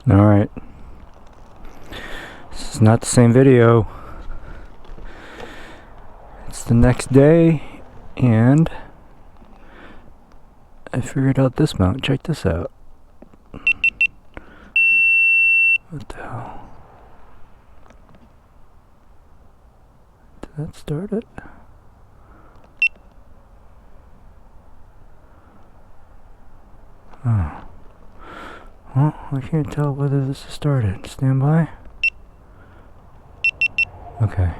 Alright. This is not the same video. It's the next day, and I figured out this mount. Check this out. What the hell? Did that start it? Oh. Well, I can't tell whether this is started. Stand by. Okay.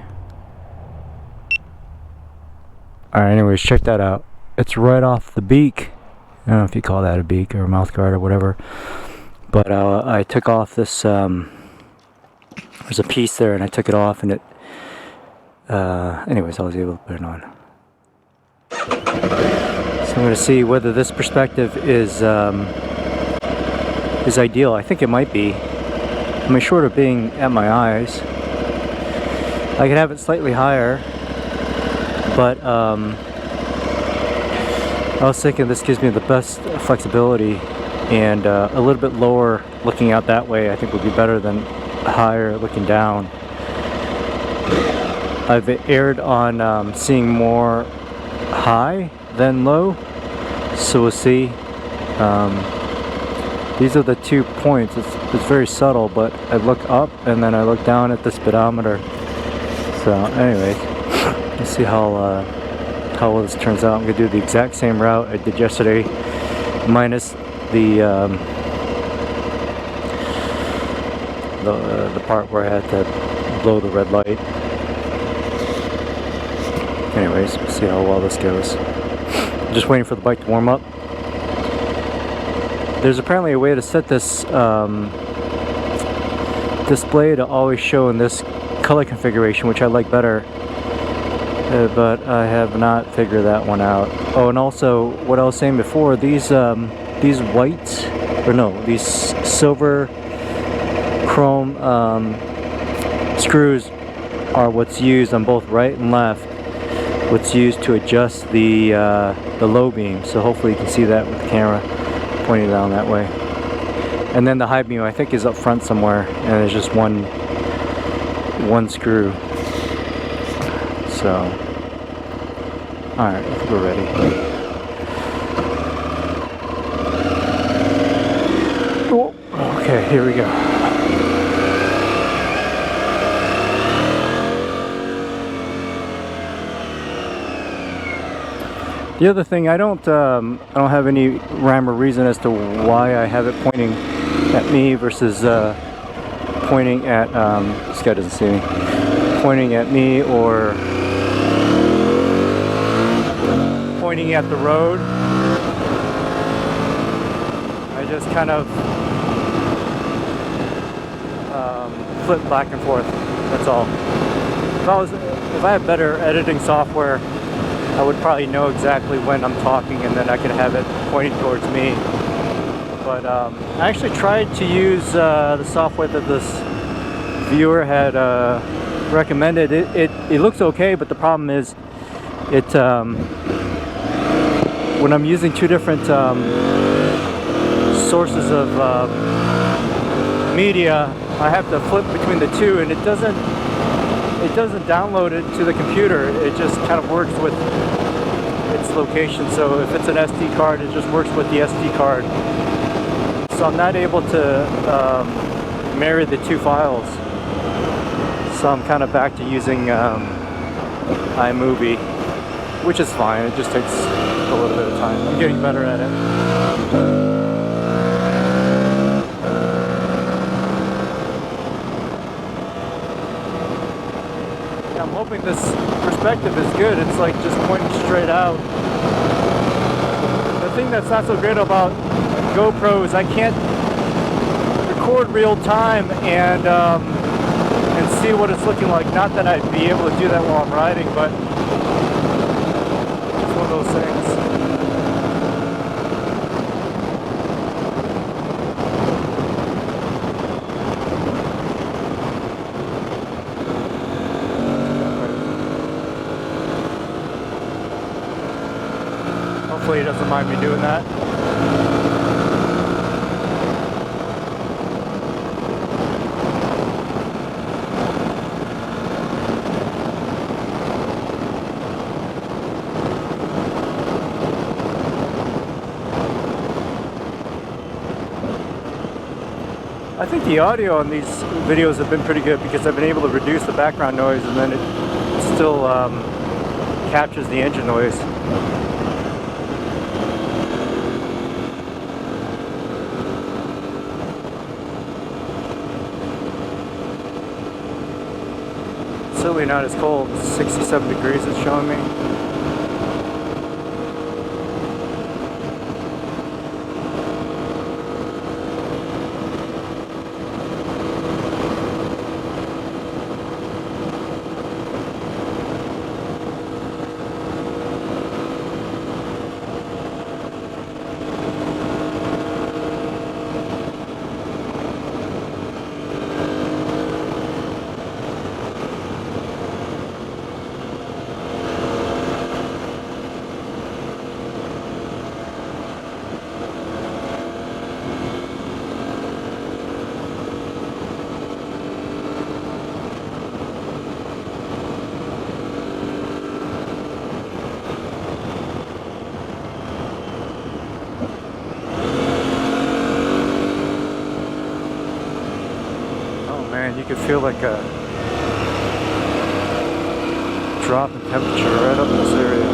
Alright, anyways, check that out. It's right off the beak. I don't know if you call that a beak or a mouth guard or whatever. But I took off this, there's a piece there and I took it off and it, anyways, I was able to put it on. So I'm going to see whether this perspective is ideal. I think it might be. I mean, short of being at my eyes. I could have it slightly higher, but I was thinking this gives me the best flexibility, and a little bit lower looking out that way I think would be better than higher looking down. I've erred on seeing more high than low, so we'll see. These are the 2 points. It's very subtle, but I look up and then I look down at the speedometer. So anyway, let's see how well this turns out. I'm going to do the exact same route I did yesterday, minus the part where I had to blow the red light. Anyways, we'll see how well this goes. I'm just waiting for the bike to warm up. There's apparently a way to set this display to always show in this color configuration, which I like better, but I have not figured that one out. Oh, and also what I was saying before, these white, or no, these silver chrome screws are what's used on both right and left, what's used to adjust the low beam. So hopefully you can see that with the camera pointing down that way. And then the high beam I think is up front somewhere, and there's just one screw. So, alright, I think we're ready. Oh, okay, here we go. The other thing, I don't have any rhyme or reason as to why I have it pointing at me versus pointing at, this guy doesn't see me, pointing at me or pointing at the road. I just kind of flip back and forth, that's all. If I had better editing software, I would probably know exactly when I'm talking, and then I could have it pointing towards me. But I actually tried to use the software that this viewer had recommended. It looks okay, but the problem is when I'm using two different sources of media, I have to flip between the two, and it doesn't download it to the computer. It just kind of works with its location. So if it's an SD card, it just works with the SD card. So I'm not able to marry the two files. So I'm kind of back to using iMovie, which is fine. It just takes a little bit of time. I'm getting better at it. I'm hoping this perspective is good. It's like just pointing straight out. The thing that's not so great about GoPro is I can't record real time and see what it's looking like. Not that I'd be able to do that while I'm riding, but it's one of those things. Hopefully he doesn't mind me doing that. I think the audio on these videos have been pretty good because I've been able to reduce the background noise and then it still captures the engine noise. Certainly not as cold. 67 degrees it's showing me. You can feel like a drop in temperature right up in this area.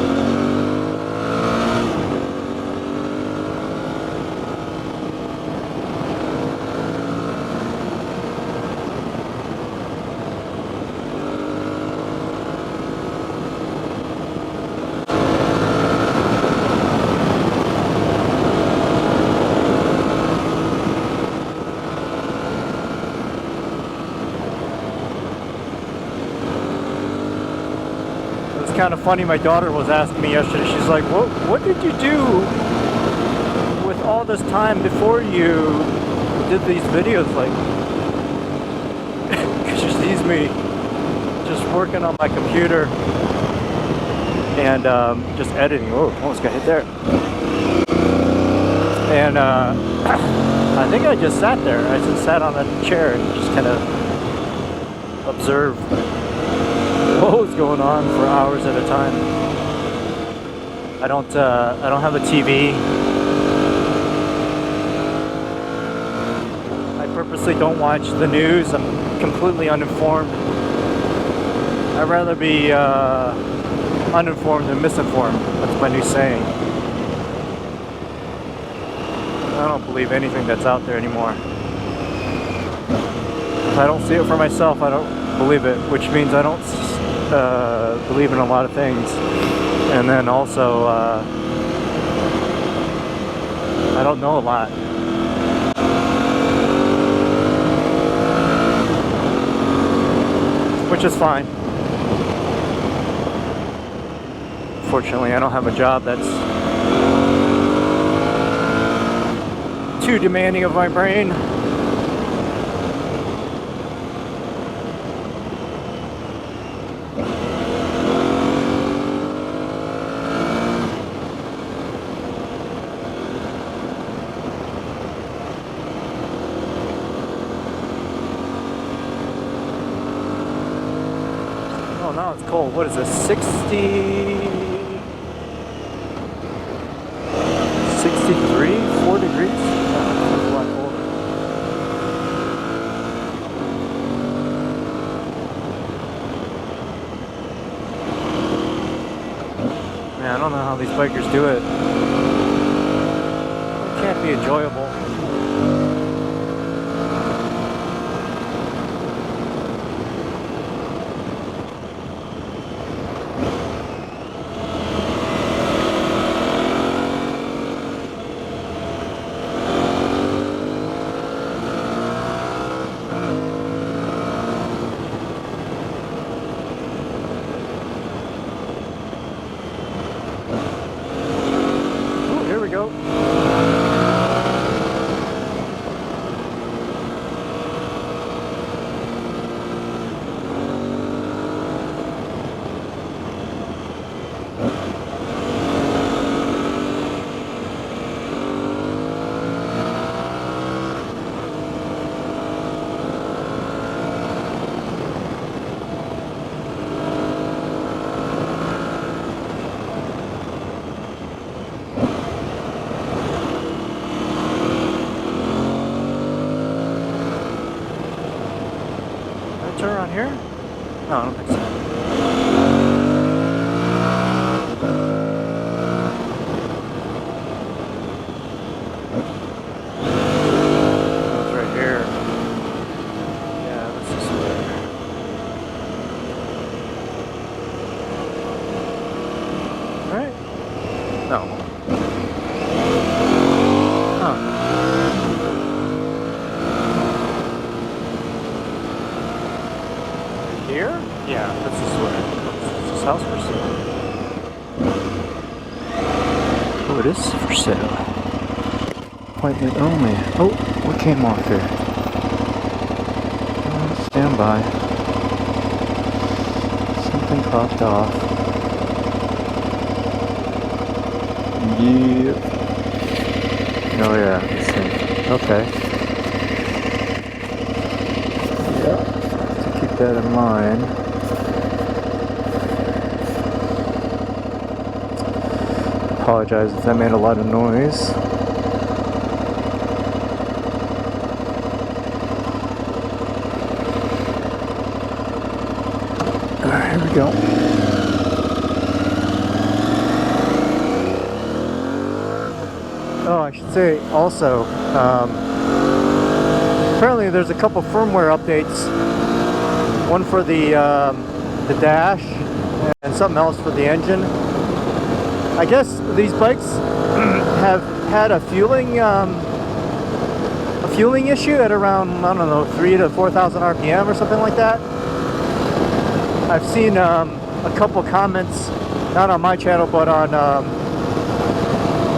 Kind of funny, my daughter was asking me yesterday, she's like, what did you do with all this time before you did these videos? Like, she sees me just working on my computer and just editing. Oh, almost got hit there. And I think I just sat there. I just sat on a chair and just kind of observed what was going on for hours at a time. I don't have a TV. I purposely don't watch the news. I'm completely uninformed. I'd rather be uninformed than misinformed. That's my new saying. I don't believe anything that's out there anymore. If I don't see it for myself, I don't believe it, which means I don't believe in a lot of things, and then also I don't know a lot. Which is fine. Fortunately, I don't have a job that's too demanding of my brain. Now it's cold. What is this? 63, 4 degrees? That's a lot colder. Man, I don't know how these bikers do it. It can't be enjoyable. here? No, I don't think so. It's right here. Yeah, that's this way. Right? No. Huh. Here? Yeah, that's this way. Is this house for sale? Oh, it is for sale. Appointment only. Oh, what came off here? Stand by. Something popped off. Yep. Oh yeah, let's see. Okay. Yeah. To keep that in mind. Apologize if that made a lot of noise. Alright, here we go. Oh, I should say also, apparently there's a couple firmware updates. One for the dash and something else for the engine. I guess these bikes have had a fueling issue at around, I don't know, 3,000 to 4,000 RPM or something like that. I've seen a couple comments, not on my channel, but on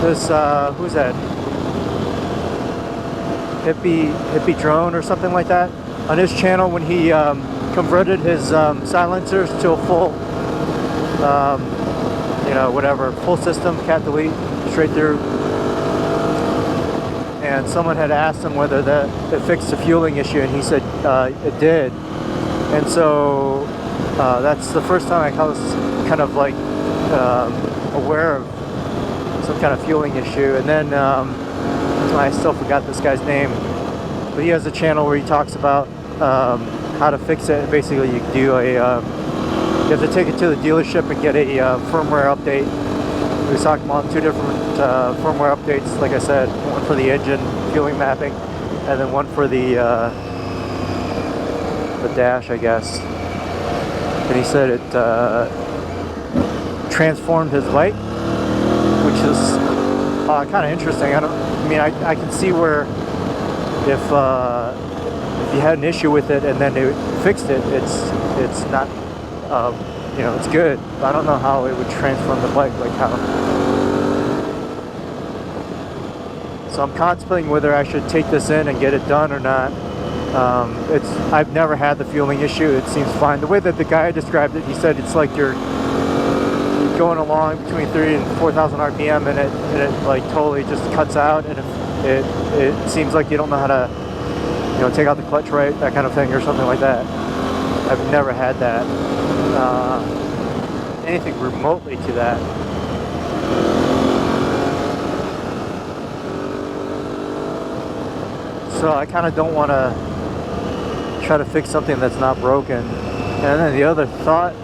this, who's that? Hippie Drone or something like that. On his channel when he converted his silencers to a full, you know, whatever, full system, cat delete, straight through. And someone had asked him whether it fixed the fueling issue, and he said it did. And so that's the first time I was kind of like aware of some kind of fueling issue. And then I still forgot this guy's name, but he has a channel where he talks about how to fix it. Basically, you do you have to take it to the dealership and get a firmware update. We was talking about two different firmware updates, like I said, one for the engine fueling mapping, and then one for the dash, I guess. And he said it transformed his bike, which is kind of interesting. I mean, I can see where if you had an issue with it and then they fixed it, it's not, you know, it's good. I don't know how it would transform the bike, like how. So I'm contemplating whether I should take this in and get it done or not. I've never had the fueling issue. It seems fine. The way that the guy described it, he said it's like you're going along between 3,000 and 4,000 RPM, and it like totally just cuts out, and it seems like you don't know how to, you know, take out the clutch right, that kind of thing, or something like that. I've never had that. Anything remotely to that. So I kind of don't want to try to fix something that's not broken. And then the other thought,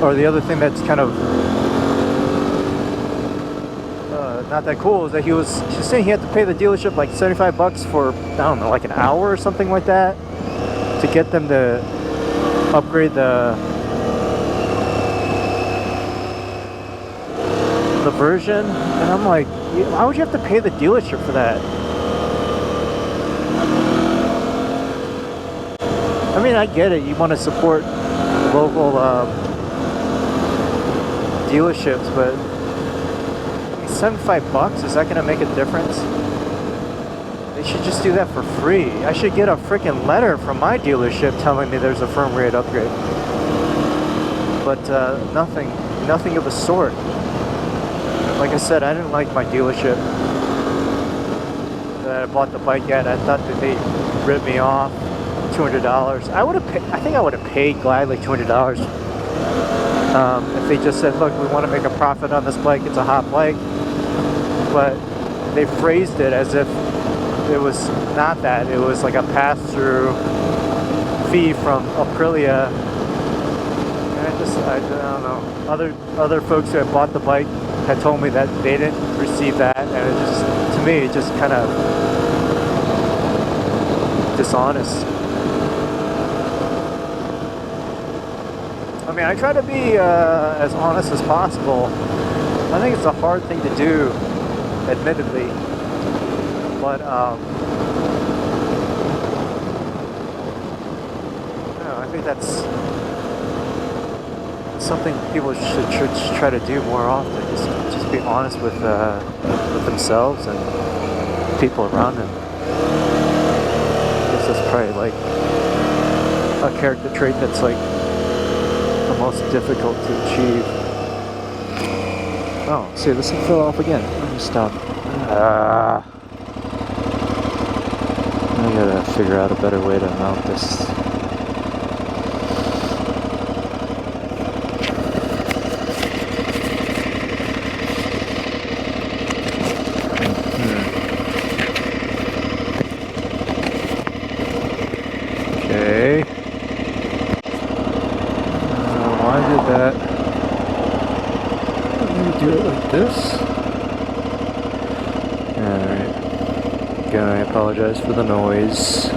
or the other thing that's kind of not that cool, is that he was saying he had to pay the dealership like $75 for, I don't know, like an hour or something like that, to get them to upgrade the version. And I'm like, why would you have to pay the dealership for that? I mean, I get it, you want to support local dealerships, but $75, is that going to make a difference? They should just do that for free. I should get a freaking letter from my dealership telling me there's a firmware upgrade. But nothing of the sort. Like I said, I didn't like my dealership that I bought the bike at. I thought that they ripped me off. $200. I think I would have paid gladly $200 if they just said, look, we want to make a profit on this bike, it's a hot bike. But they phrased it as if it was not that. It was like a pass-through fee from Aprilia. And I don't know. Other folks who had bought the bike had told me that they didn't receive that, and it just, to me, it just kind of dishonest. I mean, I try to be as honest as possible. I think it's a hard thing to do, admittedly, but I think that's something people should try to do more often. Just be honest with themselves and people around them. I guess that's probably like a character trait that's like the most difficult to achieve. Oh, see, this one fell off again. Let me stop. I gotta figure out a better way to mount this. Okay. Why did that? Let me do it like this. Alright. Again, I apologize for the noise.